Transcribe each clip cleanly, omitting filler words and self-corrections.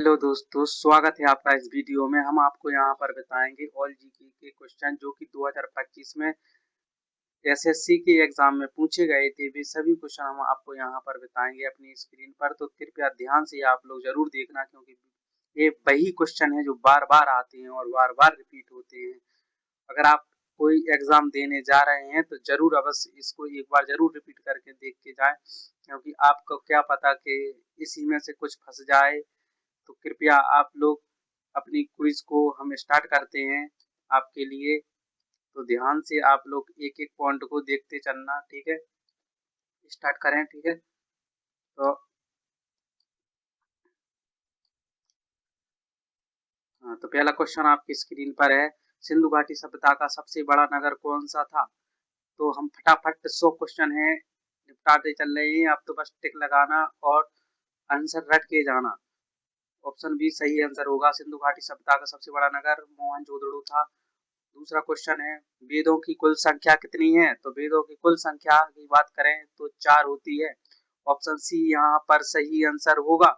Hello दोस्तों, स्वागत है आपका इस वीडियो में। हम आपको यहाँ पर बताएंगे ऑल जीके के क्वेश्चन जो कि 2025 में एसएससी के एग्जाम में पूछे गए थे। वे सभी क्वेश्चन हम आपको यहाँ पर बताएंगे अपनी स्क्रीन पर, तो कृपया ध्यान से आप लोग जरूर देखना, क्योंकि ये वही क्वेश्चन है जो बार बार आते हैं और बार बार रिपीट होते हैं। अगर आप कोई एग्जाम देने जा रहे हैं तो जरूर अवश्य इसको एक बार जरूर रिपीट करके देख के जाएं, क्योंकि आपको क्या पता कि इसी में से कुछ फंस जाए। तो कृपया आप लोग अपनी क्विज को हम स्टार्ट करते हैं आपके लिए। तो ध्यान से आप लोग एक एक पॉइंट को देखते चलना, ठीक है। स्टार्ट करें, ठीक है। तो तो पहला क्वेश्चन आपकी स्क्रीन पर है, सिंधु घाटी सभ्यता का सबसे बड़ा नगर कौन सा था। तो हम फटाफट 100 क्वेश्चन है निपटाते चल रहे हैं। अब तो बस टिक लगाना और आंसर रट के जाना। ऑप्शन बी सही आंसर होगा। सिंधु घाटी सभ्यता का सबसे बड़ा नगर मोहनजोदड़ो था। दूसरा क्वेश्चन है, वेदों की कुल संख्या कितनी है। तो वेदों की कुल संख्या की बात करें तो 4 होती है। ऑप्शन सी यहाँ पर सही आंसर होगा।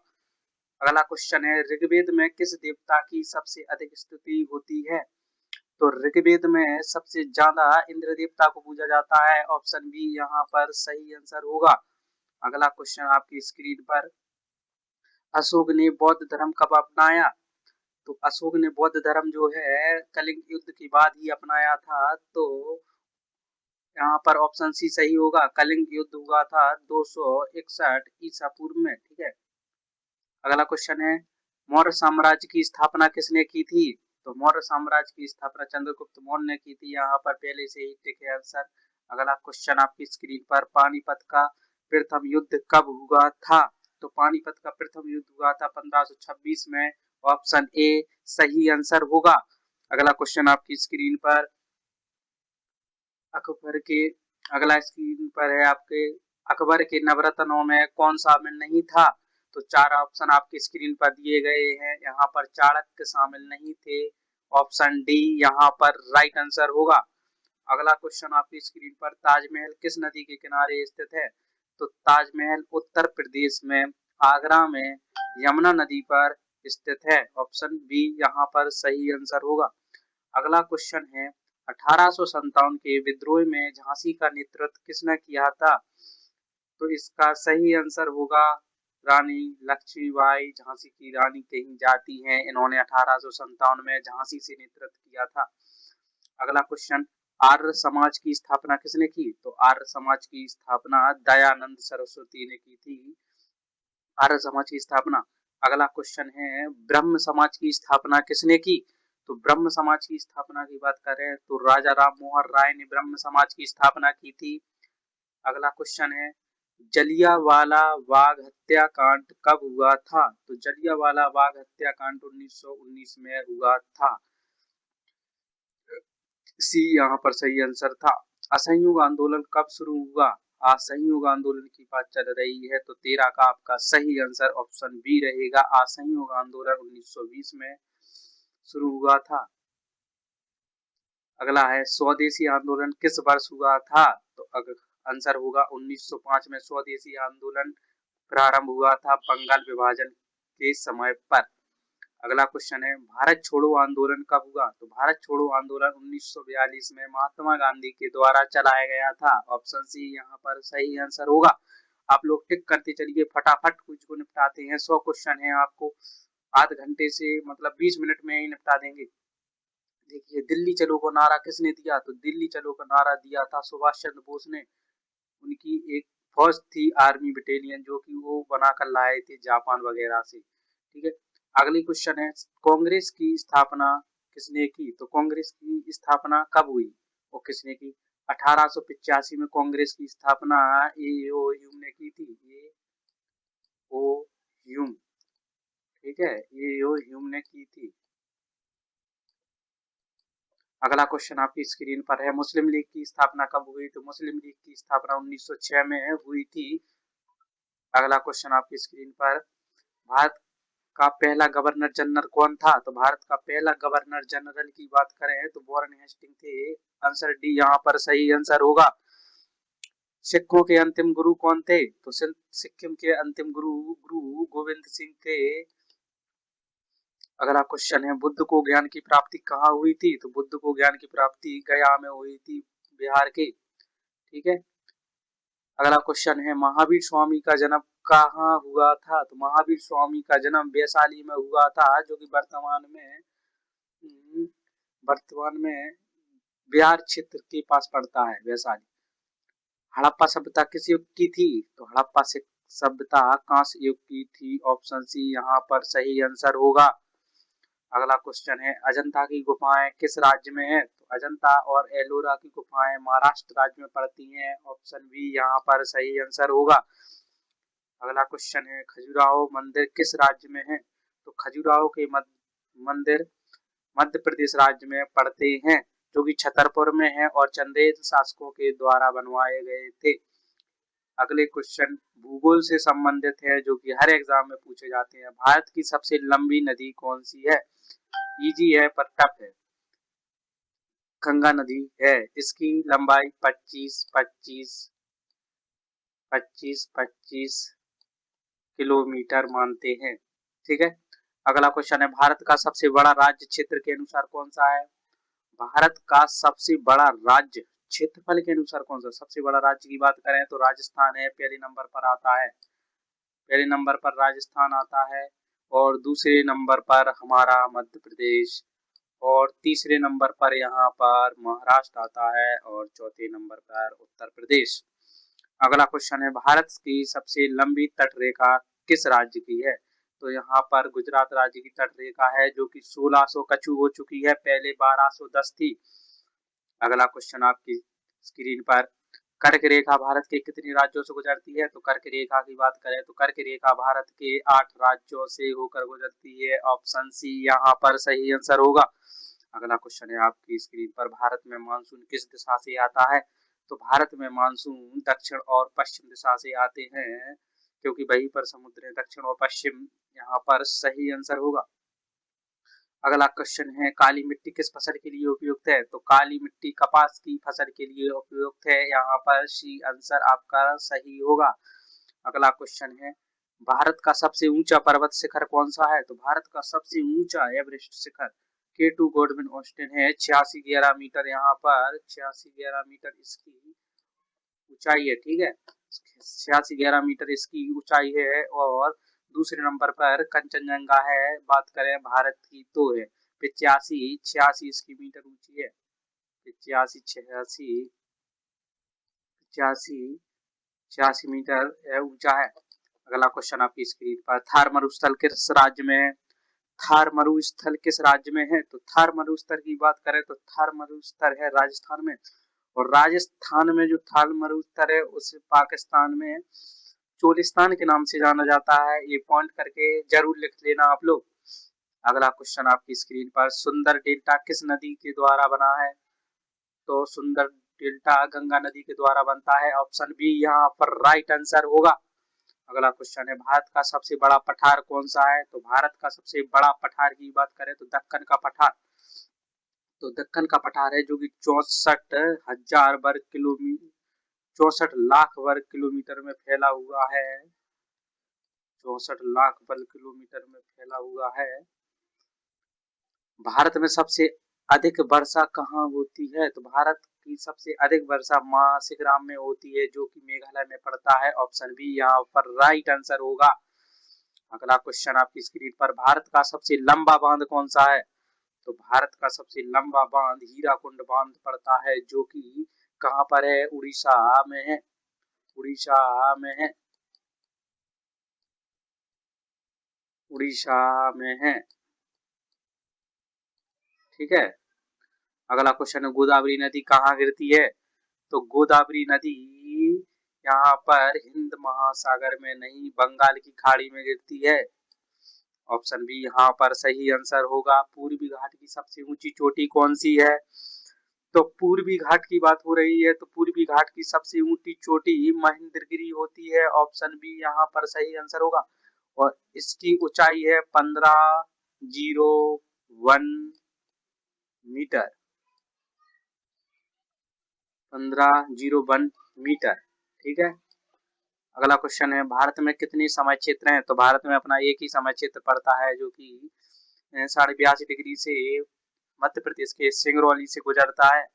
अगला क्वेश्चन है, ऋग्वेद में किस देवता की सबसे अधिक स्तुति होती है। तो ऋग्वेद में सबसे ज्यादा इंद्र देवता को पूजा जाता है। ऑप्शन बी यहाँ पर सही आंसर होगा। अगला क्वेश्चन आपकी स्क्रीन पर, अशोक ने बौद्ध धर्म कब अपनाया। तो अशोक ने बौद्ध धर्म जो है कलिंग युद्ध के बाद ही अपनाया था। तो यहाँ पर ऑप्शन सी सही होगा। कलिंग युद्ध हुआ था 261 ईसा पूर्व में, ठीक है। अगला क्वेश्चन है, मौर्य साम्राज्य की स्थापना किसने की थी। तो मौर्य साम्राज्य की स्थापना चंद्रगुप्त मौर्य ने की थी। यहाँ पर पहले से ही टिक है आंसर। अगला क्वेश्चन आपकी स्क्रीन पर, पानीपत का प्रथम युद्ध कब हुआ था। तो पानीपत का प्रथम युद्ध हुआ था 1526 में। ऑप्शन ए सही आंसर होगा। अगला क्वेश्चन आपकी स्क्रीन पर, अकबर के अगला स्क्रीन पर है आपके, अकबर के नवरत्नों में कौन शामिल नहीं था। तो 4 ऑप्शन आपकी स्क्रीन पर दिए गए हैं। यहाँ पर चाणक्य शामिल नहीं थे। ऑप्शन डी यहाँ पर राइट आंसर होगा। अगला क्वेश्चन आपकी स्क्रीन पर, ताजमहल किस नदी के किनारे स्थित है। तो ताजमहल उत्तर प्रदेश में आगरा में यमुना नदी पर स्थित है। ऑप्शन बी यहाँ पर सही आंसर होगा। अगला क्वेश्चन है, 1857 के विद्रोह में झांसी का नेतृत्व किसने किया था। तो इसका सही आंसर होगा रानी लक्ष्मीबाई। झांसी की रानी कही जाती हैं। इन्होंने 1857 में झांसी से नेतृत्व किया था। अगला क्वेश्चन, आर्य समाज की स्थापना किसने की। तो आर्य समाज की स्थापना दयानंद सरस्वती ने की थी। आर्य समाज की स्थापना। अगला क्वेश्चन है, ब्रह्म समाज की स्थापना किसने की। तो ब्रह्म समाज की स्थापना की बात करें तो राजा राम मोहन राय ने ब्रह्म समाज की स्थापना की थी। अगला क्वेश्चन है, जलियांवाला बाग हत्याकांड कब हुआ था। तो जलियांवाला बाग हत्याकांड 1919 में हुआ था। सी यहाँ पर सही आंसर था। असहयोग आंदोलन कब शुरू हुआ। असहयोग आंदोलन की बात चल रही है तो 13 का आपका सही आंसर ऑप्शन बी रहेगा। असहयोग आंदोलन 1920 में शुरू हुआ था। अगला है, स्वदेशी आंदोलन किस वर्ष हुआ था। तो आंसर होगा 1905 में स्वदेशी आंदोलन प्रारंभ हुआ था, बंगाल विभाजन के समय पर। अगला क्वेश्चन है, भारत छोड़ो आंदोलन कब हुआ। तो भारत छोड़ो आंदोलन 1942 में महात्मा गांधी के द्वारा चलाया गया था। ऑप्शन सी यहाँ पर सही आंसर होगा। आप लोग टिक करते चलिए, फटाफट कुछ को निपटाते हैं। 100 क्वेश्चन है, आपको आध घंटे से मतलब 20 मिनट में ही निपटा देंगे। देखिए, दिल्ली चलो को नारा किसने दिया। तो दिल्ली चलो का नारा दिया था सुभाष चंद्र बोस ने। उनकी एक फौज थी आर्मी बटालियन, जो कि वो बनाकर लाए थे जापान वगैरह से, ठीक है। अगली क्वेश्चन है, कांग्रेस की स्थापना किसने की। तो कांग्रेस की स्थापना कब हुई और किसने की। 1885 में कांग्रेस की स्थापना ए.ओ. ह्यूम ने की थी। ए.ओ. ह्यूम, ठीक है, ए.ओ. ह्यूम ने की थी। अगला क्वेश्चन आपकी स्क्रीन पर है, मुस्लिम लीग की स्थापना कब हुई। तो मुस्लिम लीग की स्थापना 1906 में हुई थी। अगला क्वेश्चन आपकी स्क्रीन पर, भारत का पहला गवर्नर जनरल कौन था। तो भारत का पहला गवर्नर जनरल की बात करें तो वॉरेन हेस्टिंग थे। आंसर डी यहाँ पर सही आंसर होगा। सिखों के अंतिम गुरु कौन थे। तो सिक्किम के अंतिम गुरु गुरु गोविंद सिंह थे। अगला क्वेश्चन है, बुद्ध को ज्ञान की प्राप्ति कहाँ हुई थी? तो बुद्ध को ज्ञान की प्राप्ति गया में हुई थी, बिहार के। ठीक है। अगला क्वेश्चन है, महावीर स्वामी का जन्म कहाँ हुआ था? तो महावीर स्वामी का जन्म वैशाली में हुआ था, जो कि वर्तमान में बिहार क्षेत्र के पास पड़ता है, वैशाली। हड़प्पा सभ्यता किस युग की थी? तो हड़प्पा से सभ्यता कांस्य युग की थी। ऑप्शन सी यहाँ पर सही आंसर होगा। अगला क्वेश्चन है, अजंता की गुफाएं किस राज्य में है? तो अजंता और एलोरा की गुफाएं महाराष्ट्र राज्य में पड़ती हैं। ऑप्शन बी यहाँ पर सही आंसर होगा। अगला क्वेश्चन है, खजुराहो मंदिर किस राज्य में है? तो खजुराहो के मंदिर मध्य प्रदेश राज्य में पड़ते हैं, जो कि छतरपुर में है और चंदेल शासकों के द्वारा बनवाए गए थे। अगले क्वेश्चन भूगोल से संबंधित है, जो कि हर एग्जाम में पूछे जाते हैं। भारत की सबसे लंबी नदी कौन सी है? इजी है पर टफ है। गंगा नदी है। इसकी लंबाई 25 किलोमीटर मानते हैं। ठीक है। अगला क्वेश्चन है, भारत का सबसे बड़ा राज्य क्षेत्र के अनुसार कौन सा है? भारत का सबसे बड़ा राज्य क्षेत्रफल के अनुसार कौन सा? सबसे बड़ा राज्य की बात करें तो राजस्थान है, पहले नंबर पर आता है। पहले नंबर पर राजस्थान आता है और दूसरे नंबर पर हमारा मध्य प्रदेश और तीसरे नंबर पर यहाँ पर महाराष्ट्र आता है और चौथे नंबर पर उत्तर प्रदेश। अगला क्वेश्चन है, भारत की सबसे लंबी तट रेखा किस राज्य की है? तो यहाँ पर गुजरात राज्य की तट रेखा है, जो कि 1600 कछु हो चुकी है, पहले 1210 थी। अगला क्वेश्चन आपकी स्क्रीन पर, कर्क रेखा भारत के कितने राज्यों से गुजरती है? तो कर्क रेखा की बात करें तो कर्क रेखा भारत के 8 राज्यों से होकर गुजरती है। ऑप्शन सी यहाँ पर सही आंसर होगा। अगला क्वेश्चन है आपकी स्क्रीन पर, भारत में मानसून किस दिशा से आता है? तो भारत में मानसून दक्षिण और पश्चिम दिशा से आते हैं, क्योंकि वहीं पर समुद्र है। दक्षिण और पश्चिम यहाँ पर सही आंसर होगा। अगला क्वेश्चन है, काली मिट्टी किस फसल के लिए उपयुक्त है? तो काली मिट्टी कपास की फसल के लिए उपयुक्त है। यहाँ पर सी आंसर आपका सही होगा। अगला क्वेश्चन है, भारत का सबसे ऊंचा पर्वत शिखर कौन सा है? तो भारत का सबसे ऊंचा एवरेस्ट शिखर K2 गॉडविन ऑस्टिन है, 8611 मीटर। यहाँ पर 8611 मीटर इसकी ऊंचाई है। ठीक है, 8611 मीटर इसकी ऊंचाई है। और दूसरे नंबर पर कंचनजंगा है, बात करें भारत की तो है 85 इसकी मीटर ऊंची है। 86 मीटर ऊंचा है। अगला क्वेश्चन आपकी स्क्रीन पर, थार मरुस्थल किस राज्य में है? थार मरुस्थल किस राज्य में है? तो थार मरुस्थल की बात करें तो थार मरुस्थल है राजस्थान में। और राजस्थान में जो थार मरुस्थल है उसे पाकिस्तान में चोलिस्तान के नाम से जाना जाता है। ये पॉइंट करके जरूर लिख लेना आप लोग। अगला क्वेश्चन आपकी स्क्रीन पर, सुंदर डेल्टा किस नदी के द्वारा बना है? तो सुंदर डेल्टा गंगा नदी के द्वारा बनता है। ऑप्शन बी यहाँ पर राइट आंसर होगा। अगला क्वेश्चन है, भारत का सबसे बड़ा पठार कौन सा है? तो भारत का सबसे बड़ा पठार की बात करें तो दक्कन का पठार। तो दक्कन का पठार है, जो कि 64 लाख वर्ग किलोमीटर में फैला हुआ है। 64 लाख वर्ग किलोमीटर में फैला हुआ है। भारत में सबसे अधिक वर्षा कहाँ होती है? तो भारत की सबसे अधिक वर्षा मासिकग्राम में होती है, जो कि मेघालय में पड़ता है। ऑप्शन बी यहाँ पर राइट आंसर होगा। अगला क्वेश्चन आपकी स्क्रीन पर, भारत का सबसे लंबा बांध कौन सा है? तो भारत का सबसे लंबा बांध हीराकुंड बांध पड़ता है, जो कि कहाँ पर है? उड़ीसा में है। उड़ीसा में है। उड़ीसा में है। ठीक है। अगला क्वेश्चन है, गोदावरी नदी कहाँ गिरती है? तो गोदावरी नदी यहाँ पर हिंद महासागर में नहीं, बंगाल की खाड़ी में गिरती है। ऑप्शन बी यहाँ पर सही आंसर होगा। पूर्वी घाट की सबसे ऊंची चोटी कौन सी है? तो पूर्वी घाट की बात हो रही है तो पूर्वी घाट की सबसे ऊंची चोटी महेंद्रगिरी होती है। ऑप्शन बी यहाँ पर सही आंसर होगा। और इसकी ऊंचाई है 1501 मीटर। 1501 मीटर। ठीक है। अगला क्वेश्चन है, भारत में कितने समय क्षेत्र हैं? तो भारत में अपना एक ही समय क्षेत्र पड़ता है, जो कि 82.5 डिग्री से मध्य प्रदेश के सिंगरौली से गुजरता है।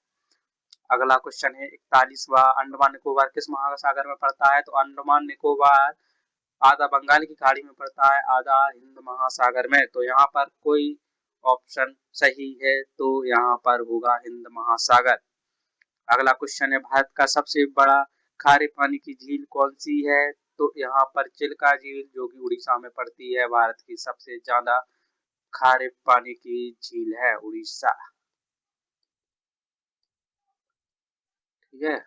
अगला क्वेश्चन है 41वां, अंडमान निकोबार किस महासागर में पड़ता है? तो अंडमान निकोबार आधा बंगाल की खाड़ी में पड़ता है, आधा हिंद महासागर में। तो यहाँ पर कोई ऑप्शन सही है, तो यहाँ पर होगा हिंद महासागर। अगला क्वेश्चन है भारत का सबसे बड़ा खारे पानी की झील कौन सी है? तो यहाँ पर चिल्का झील, जो कि उड़ीसा में पड़ती है, भारत की सबसे ज्यादा खारे पानी की झील है उड़ीसा। ठीक है।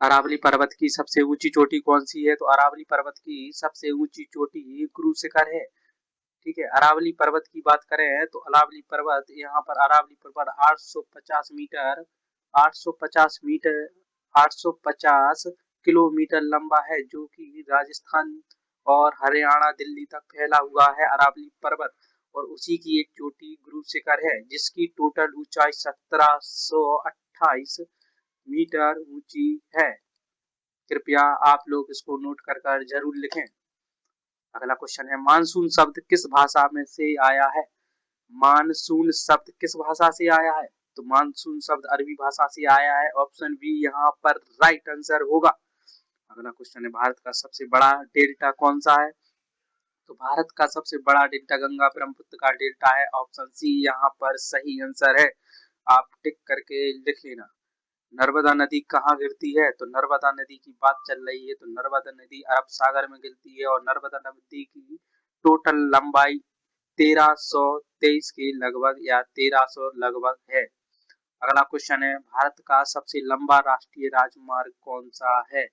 अरावली पर्वत की सबसे ऊंची चोटी कौन सी है? तो अरावली पर्वत की सबसे ऊंची चोटी गुरु शिखर है। ठीक है। अरावली पर्वत की बात करें तो अरावली पर्वत, यहाँ पर अरावली पर्वत 850 मीटर 850 मीटर 850 किलोमीटर लंबा है, जो कि राजस्थान और हरियाणा दिल्ली तक फैला हुआ है अरावली पर्वत। और उसी की एक चोटी गुरु शिखर है, जिसकी टोटल ऊंचाई 1728 मीटर ऊंची है। कृपया आप लोग इसको नोट कर जरूर लिखें। अगला क्वेश्चन है मानसून शब्द किस भाषा में से आया है? मानसून शब्द किस भाषा से आया है? तो मानसून शब्द अरबी भाषा से आया है। ऑप्शन बी यहाँ पर राइट आंसर होगा। अगला क्वेश्चन है भारत का सबसे बड़ा डेल्टा कौन सा है? तो भारत का सबसे बड़ा डेल्टा गंगा ब्रह्मपुत्र का डेल्टा है। ऑप्शन सी यहाँ पर सही आंसर है, आप टिक करके लिख लेना। नर्मदा नदी कहाँ गिरती है? तो नर्मदा नदी की बात चल रही है, तो नर्मदा नदी अरब सागर में गिरती है। और नर्मदा नदी की टोटल लंबाई 1323 के लगभग या 1300 लगभग है। अगला क्वेश्चन है भारत का सबसे लंबा राष्ट्रीय राजमार्ग कौन सा है?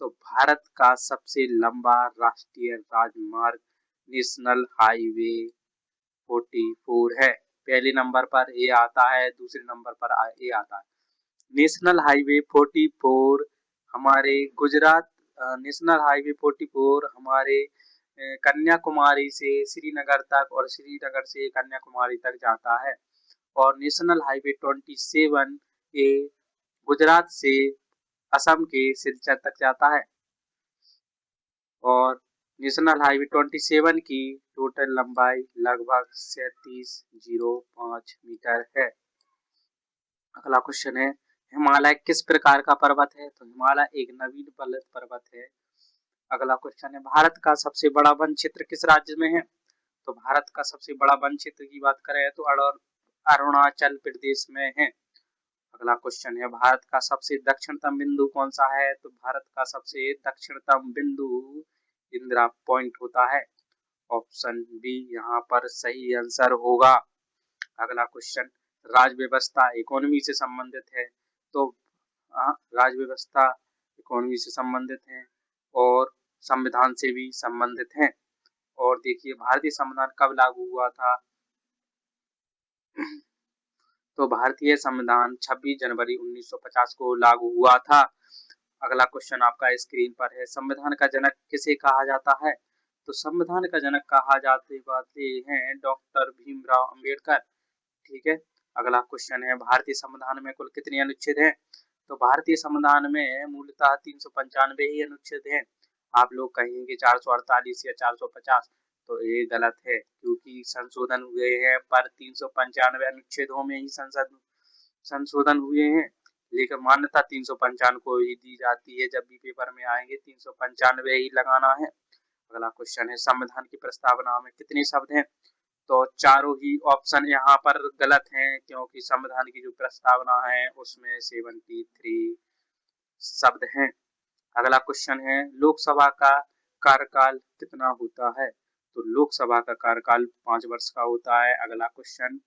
तो भारत का सबसे लंबा राष्ट्रीय राजमार्ग नेशनल हाईवे 44 है। पहले नंबर पर ए आता है, दूसरे नंबर पर ए आता है। नेशनल हाईवे 44 हमारे गुजरात, नेशनल हाईवे 44 हमारे कन्याकुमारी से श्रीनगर तक और श्रीनगर से कन्याकुमारी तक जाता है। और नेशनल हाईवे 27 ये गुजरात से असम के सिलचर तक जाता है। और नेशनल हाईवे 27 की टोटल लंबाई लगभग 3705 मीटर है। अगला क्वेश्चन है हिमालय किस प्रकार का पर्वत है? तो हिमालय एक नवीन पर्वत है। अगला क्वेश्चन है भारत का सबसे बड़ा वन क्षेत्र किस राज्य में है? तो भारत का सबसे बड़ा वन क्षेत्र की बात करें तो अरुणाचल प्रदेश में है। अगला क्वेश्चन है भारत का सबसे दक्षिणतम बिंदु कौन सा है? तो भारत का सबसे दक्षिणतम बिंदु इंदिरा पॉइंट होता है। ऑप्शन बी यहाँ पर सही आंसर होगा। अगला क्वेश्चन राज्य व्यवस्था इकोनॉमी से संबंधित है। तो राज्य व्यवस्था इकोनॉमी से संबंधित है और संविधान से भी संबंधित है। और देखिए भारतीय संविधान कब लागू हुआ था? तो भारतीय संविधान 26 जनवरी 1950 को लागू हुआ था। अगला क्वेश्चन आपका स्क्रीन पर है संविधान का जनक किसे कहा जाता है? तो संविधान का जनक कहा जाते हैं डॉक्टर भीमराव अंबेडकर। ठीक है। अगला क्वेश्चन है भारतीय संविधान में कुल कितने अनुच्छेद हैं? तो भारतीय संविधान में मूलतः 395 ही अनुच्छेद हैं। आप लोग कहेंगे 448 या 450, तो ये गलत है, क्योंकि संशोधन हुए हैं पर 395 अनुच्छेदों में ही संशोधन हुए हैं। लेकिन मान्यता 395 को ही दी जाती है। जब भी पेपर में आएंगे 395 ही लगाना है। अगला क्वेश्चन है संविधान की प्रस्तावना में कितने शब्द हैं? तो चारों ही ऑप्शन यहाँ पर गलत हैं, क्योंकि संविधान की जो प्रस्तावना है उसमें 73 शब्द हैं। अगला क्वेश्चन है लोकसभा का कार्यकाल कितना होता है? तो लोकसभा का कार्यकाल 5 वर्ष का होता है। अगला क्वेश्चन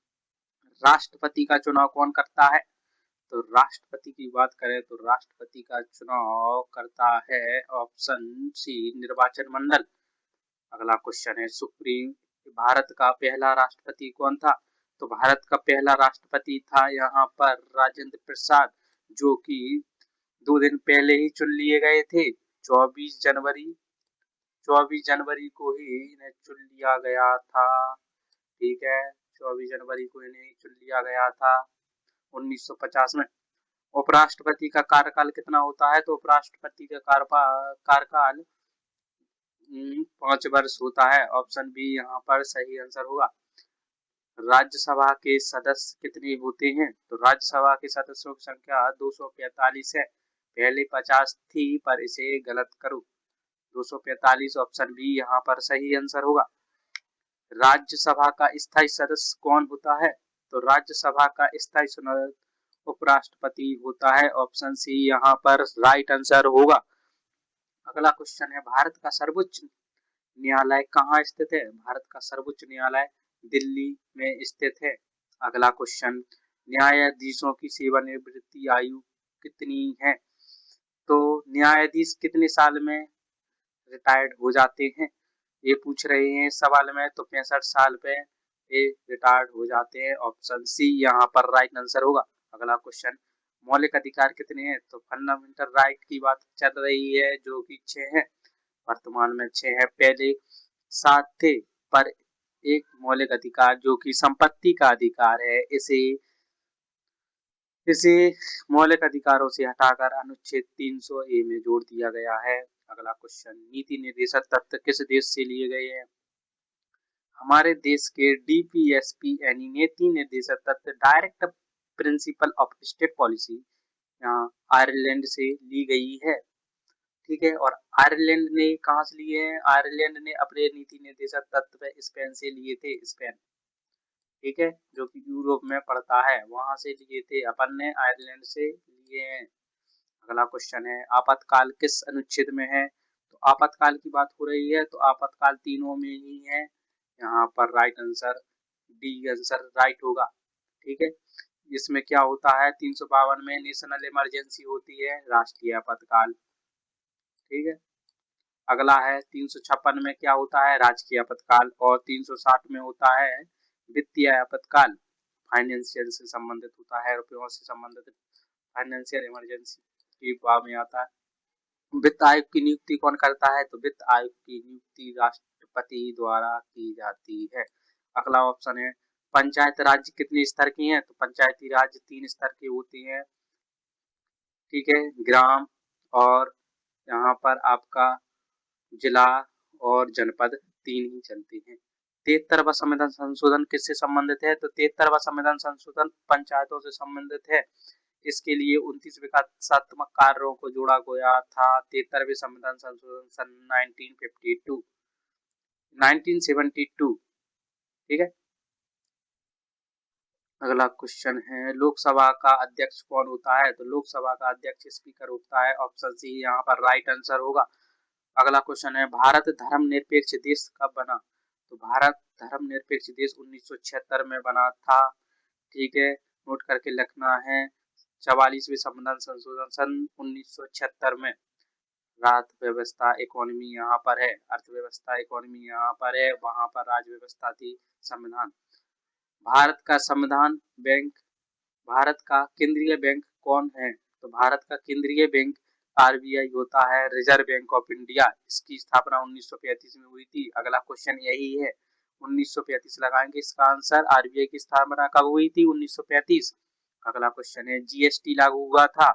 राष्ट्रपति का चुनाव कौन करता है? तो राष्ट्रपति की बात करें तो राष्ट्रपति का चुनाव करता है ऑप्शन सी निर्वाचन मंडल। अगला क्वेश्चन है सुप्रीम भारत का पहला राष्ट्रपति कौन था? तो भारत का पहला राष्ट्रपति था यहाँ पर राजेंद्र प्रसाद, जो कि 2 दिन पहले ही चुन लिए गए थे। 24 जनवरी को ही इन्हें चुन लिया गया था। ठीक है, 24 जनवरी को इन्हें चुन लिया गया था 1950 में। उपराष्ट्रपति का कार्यकाल कितना होता है? तो उपराष्ट्रपति का कार्यकाल 5 वर्ष होता है। ऑप्शन बी यहाँ पर सही आंसर होगा। राज्यसभा के सदस्य कितने होते हैं? तो राज्यसभा के सदस्यों की संख्या 245 है। पहले 50 थी पर इसे गलत करो। 245 ऑप्शन बी यहाँ पर सही आंसर होगा। राज्यसभा का स्थायी सदस्य कौन होता है? तो राज्यसभा का स्थायी सदस्य उपराष्ट्रपति होता है। ऑप्शन सी यहाँ पर राइट आंसर होगा। अगला क्वेश्चन है, भारत का सर्वोच्च न्यायालय कहाँ स्थित है? भारत का सर्वोच्च न्यायालय दिल्ली में स्थित है। अगला क्वेश्चन, न्यायाधीशों की सेवानिवृत्ति आयु कितनी है? तो न्यायाधीश कितने साल में रिटायर्ड हो जाते हैं? ये पूछ रहे हैं सवाल में। तो 65 साल पे ये रिटायर्ड हो जाते हैं। ऑप्शन सी यहाँ पर राइट आंसर होगा। अगला क्वेश्चन, मौलिक अधिकार कितने हैं? तो फंडामेंटल राइट की बात चल रही है जो कि 6 है। वर्तमान में 6 है, पहले 7 थे। पर एक मौलिक अधिकार जो कि संपत्ति का अधिकार है, इसे मौलिक अधिकारों से हटाकर अनुच्छेद 300 ए में जोड़ दिया गया है। अगला क्वेश्चन, नीति निर्देशक तत्व किस देश से लिए गए हैं? हमारे देश के डीपीएसपी यानी नीति निर्देशक तत्व direct principle of state policy यहाँ आयरलैंड से ली गई है। ठीक है, और आयरलैंड ने कहाँ से लिए हैं? आयरलैंड ने अपने नीति निर्देशक तत्व स्पेन से लिए थे। स्पेन, ठीक है, जो कि यूरोप में पड़ता है, वहां से लिए थे। अपन ने आयरलैंड से लिए हैं। अगला क्वेश्चन है, आपातकाल किस अनुच्छेद में है? तो आपातकाल की बात हो रही है तो आपातकाल तीनों में ही है। यहाँ पर right answer D answer right होगा। ठीक है, इसमें क्या होता है, 352 में नेशनल इमरजेंसी होती है, राष्ट्रीय आपातकाल। ठीक है, अगला है 356 में क्या होता है, राजकीय आपातकाल। और 360 में होता है वित्तीय आपातकाल, फाइनेंशियल से संबंधित होता है, रुपयों से संबंधित फाइनेंशियल इमरजेंसी की भाव में आता है। वित्त आयोग की नियुक्ति कौन करता है? तो वित्त आयोग की नियुक्ति राष्ट्रपति द्वारा की जाती है। अगला ऑप्शन है, पंचायत राज्य कितने स्तर की हैं? तो पंचायती राज्य 3 स्तर की होती हैं। ठीक है, ग्राम और यहाँ पर आपका जिला और जनपद 3 ही चलती हैं। 73वां संविधान संशोधन किससे संबंधित है? तो 73वां संविधान संशोधन पंचायतों से संबंधित है। इसके लिए 29 विकासात्मक कार्यों को जोड़ा गया था। 73वें संविधान संशोधन सन 1972। ठीक है, अगला क्वेश्चन है, लोकसभा का अध्यक्ष कौन होता है? तो लोकसभा का अध्यक्ष स्पीकर होता है। ऑप्शन सी यहाँ पर राइट आंसर होगा। अगला क्वेश्चन है, भारत धर्मनिरपेक्ष देश कब बना? तो भारत धर्मनिरपेक्ष देश 1976 में बना था। ठीक है, नोट करके लिखना है। 44वें संविधान संशोधन सन 1976 में। अर्थव्यवस्था इकोनॉमी यहाँ पर है, अर्थव्यवस्था इकोनॉमी यहाँ पर है, वहां पर राज्य व्यवस्था थी संविधान। भारत का संविधान बैंक, भारत का केंद्रीय बैंक कौन है? तो भारत का केंद्रीय बैंक आरबीआई होता है, रिजर्व बैंक ऑफ इंडिया। इसकी स्थापना 1935 में हुई थी। अगला क्वेश्चन यही है, 1935 लगाएंगे इसका आंसर। आरबीआई की स्थापना कब हुई थी? 1935। अगला क्वेश्चन है, जीएसटी लागू हुआ था?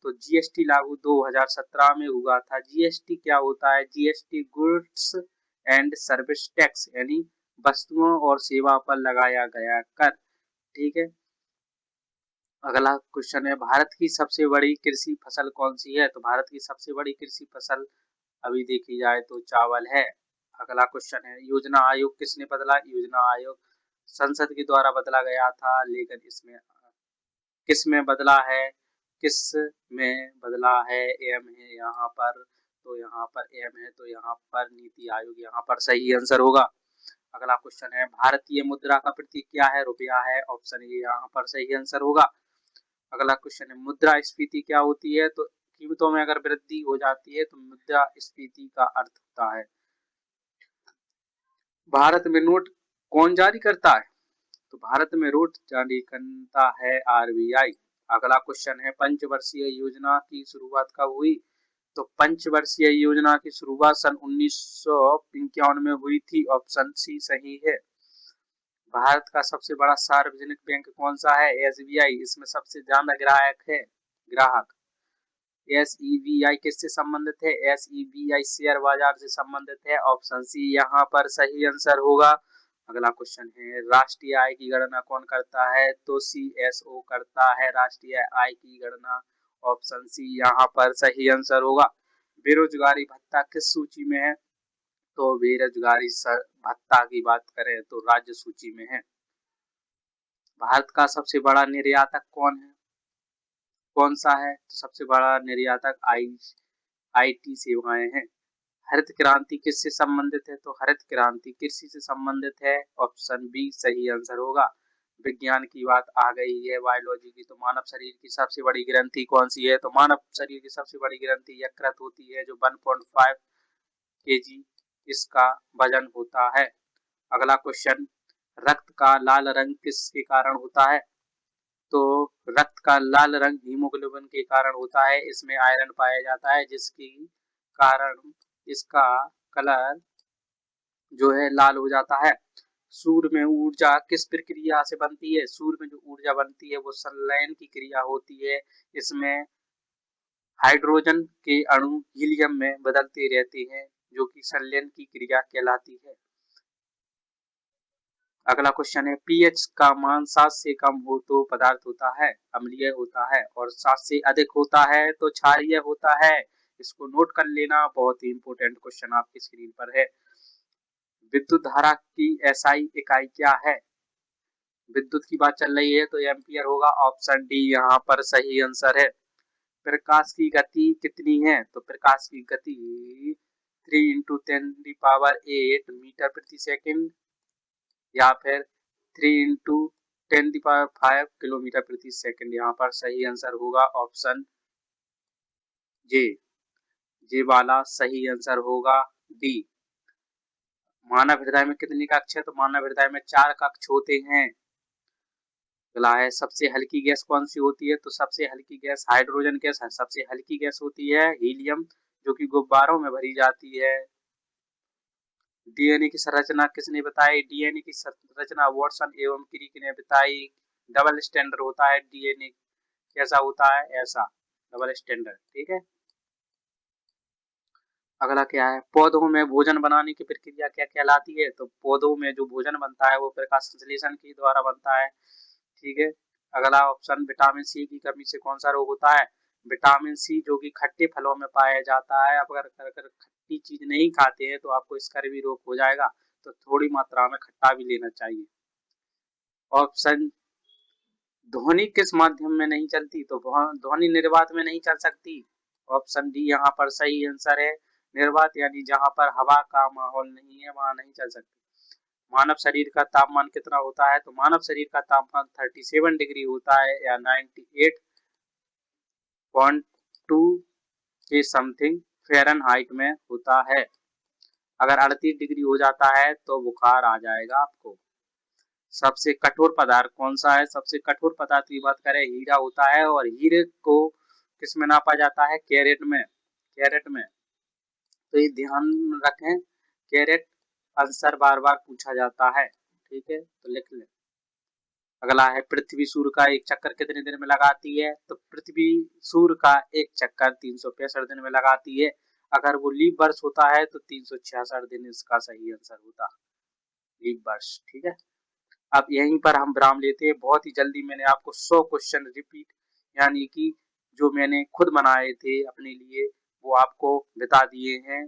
तो जीएसटी लागू 2017 में हुआ था। जीएसटी क्या होता है? GST goods and service tax यानी वस्तुओं और सेवा पर लगाया गया कर। ठीक है, अगला क्वेश्चन है, भारत की सबसे बड़ी कृषि फसल कौन सी है? तो भारत की सबसे बड़ी कृषि फसल अभी देखी जाए तो चावल है। अगला क्वेश्चन है, योजना आयोग किसने बदला? योजना आयोग संसद के द्वारा बदला गया था, लेकिन इसमें किस में बदला है? किस में बदला है? एम है यहाँ पर, तो यहाँ पर एम है, तो यहाँ पर नीति आयोग यहाँ पर सही आंसर होगा। अगला क्वेश्चन है, भारतीय मुद्रा का प्रतीक क्या है? रुपया है। ऑप्शन ए यहाँ पर सही आंसर होगा। अगला क्वेश्चन है, मुद्रास्फीति क्या होती है? तो कीमतों में अगर वृद्धि हो जाती है तो मुद्रास्फीति का अर्थ होता है। भारत में नोट कौन जारी करता है? तो भारत में नोट जारी करता है आरबीआई। अगला क्वेश्चन है, पंचवर्षीय योजना की शुरुआत कब हुई? तो पंचवर्षीय योजना की शुरुआत सन 1951 में हुई थी। ऑप्शन सी सही है। भारत का सबसे बड़ा सार्वजनिक बैंक कौन सा है? एसबीआई। इसमें सबसे ज्यादा ग्राहक है, ग्राहक। SEBI किससे संबंधित है? SEBI शेयर बाजार से संबंधित है। ऑप्शन सी यहाँ पर सही आंसर होगा। अगला क्वेश्चन है, राष्ट्रीय आय की गणना कौन करता है? तो CSO करता है राष्ट्रीय आय की गणना। ऑप्शन सी यहाँ पर सही आंसर होगा। बेरोजगारी भत्ता किस सूची में है? तो बेरोजगारी भत्ता की बात करें तो राज्य सूची में है। भारत का सबसे बड़ा निर्यातक कौन सा है? तो सबसे बड़ा निर्यातक IT सेवाएं हैं। हरित क्रांति किससे संबंधित है? तो हरित क्रांति कृषि से संबंधित है। ऑप्शन बी सही आंसर होगा। विज्ञान की बात आ गई है, बायोलॉजी की, तो मानव शरीर की सबसे बड़ी ग्रंथि कौन सी है? तो मानव शरीर की सबसे बड़ी ग्रंथि यकृत होती है, जो 1.5 kg इसका वजन होता है। अगला क्वेश्चन, रक्त का लाल रंग किसके कारण होता है? तो रक्त का लाल रंग हीमोग्लोबिन के कारण होता है। इसमें आयरन पाया जाता है, जिसके कारण इसका कलर जो है लाल हो जाता है। सूर्य में ऊर्जा किस प्रक्रिया से बनती है? सूर्य में जो ऊर्जा बनती है वो संलयन की क्रिया होती है। इसमें हाइड्रोजन के अणु हीलियम में बदलते रहते हैं, जो कि संलयन की क्रिया कहलाती है। अगला क्वेश्चन है, पीएच का मान 7 से कम हो तो पदार्थ होता है अम्लीय होता है, और 7 से अधिक होता है तो क्षारीय होता है। इसको नोट कर लेना, बहुत ही इंपॉर्टेंट क्वेश्चन आपकी स्क्रीन पर है। विद्युत धारा की SI इकाई क्या है? विद्युत की बात चल रही है तो एम्पियर होगा। ऑप्शन डी यहाँ पर सही आंसर है। प्रकाश की गति कितनी है? तो प्रकाश की गति 3 × 10⁸ मीटर प्रति सेकंड, या फिर 3 × 10⁵ किलोमीटर प्रति सेकंड। यहाँ पर सही आंसर होगा ऑप्शन जे वाला सही आंसर होगा डी। मानव हृदय में कितने कक्ष है? तो मानव हृदय में 4 कक्ष होते हैं। अगला है, सबसे हल्की गैस कौन सी होती है? तो सबसे हल्की गैस हाइड्रोजन गैस है। सबसे हल्की गैस होती है हीलियम, जो कि गुब्बारों में भरी जाती है। DNA की संरचना किसने बताई? DNA की संरचना वाटसन एवं क्रिक ने बताई। डबल स्टैंडर्ड होता है DNA। कैसा होता है? ऐसा डबल स्टैंडर्ड। ठीक है। अगला क्या है, पौधों में भोजन बनाने की प्रक्रिया क्या कहलाती है? तो पौधों में जो भोजन बनता है वो प्रकाश संश्लेषण के द्वारा बनता है। ठीक है। अगला ऑप्शन, विटामिन सी की कमी से कौन सा रोग होता है? विटामिन सी जो कि खट्टे फलों में पाया जाता है। अगर खट्टी चीज नहीं खाते हैं तो आपको स्कर्वी रोग हो जाएगा, तो थोड़ी मात्रा में खट्टा भी लेना चाहिए। ऑप्शन, ध्वनि किस माध्यम में नहीं चलती? तो ध्वनि निर्वात में नहीं चल सकती। ऑप्शन डी यहाँ पर सही आंसर है। निर्वात यानी जहाँ पर हवा का माहौल नहीं है, वहां नहीं चल सकती। मानव शरीर का तापमान कितना होता है? तो मानव शरीर का तापमान 37 डिग्री होता है, या 98.2 के समथिंग फ़ारेनहाइट में होता है। अगर 38 डिग्री हो जाता है तो बुखार आ जाएगा आपको। सबसे कठोर पदार्थ कौन सा है? सबसे कठोर पदार्थ की बात करें, हीरा होता है, और हीरे को किस में नापा जाता है? कैरेट में। कैरेट में। तो ये ध्यान रखें, कैरेट आंसर बार बार पूछा जाता है। ठीक है, तो लिख लें। अगला है, पृथ्वी सूर्य का एक चक्कर कितने दिन में लगाती है? तो पृथ्वी सूर्य का एक चक्कर 365 दिन में लगाती है। अगर वो लीप वर्ष होता है तो 366 दिन इसका सही आंसर होता, लीप वर्ष। ठीक है। अब यहीं पर हम विराम लेते हैं। बहुत ही जल्दी मैंने आपको 100 क्वेश्चन रिपीट, यानी कि जो मैंने खुद बनाए थे अपने लिए, वो आपको बता दिए हैं।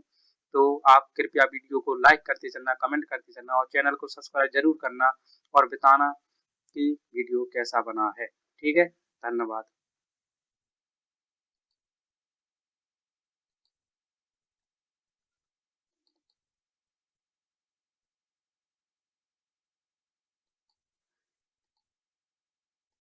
तो आप कृपया वीडियो को लाइक करते चलना, कमेंट करते चलना, और चैनल को सब्सक्राइब जरूर करना, और बताना कि वीडियो कैसा बना है। ठीक है, धन्यवाद।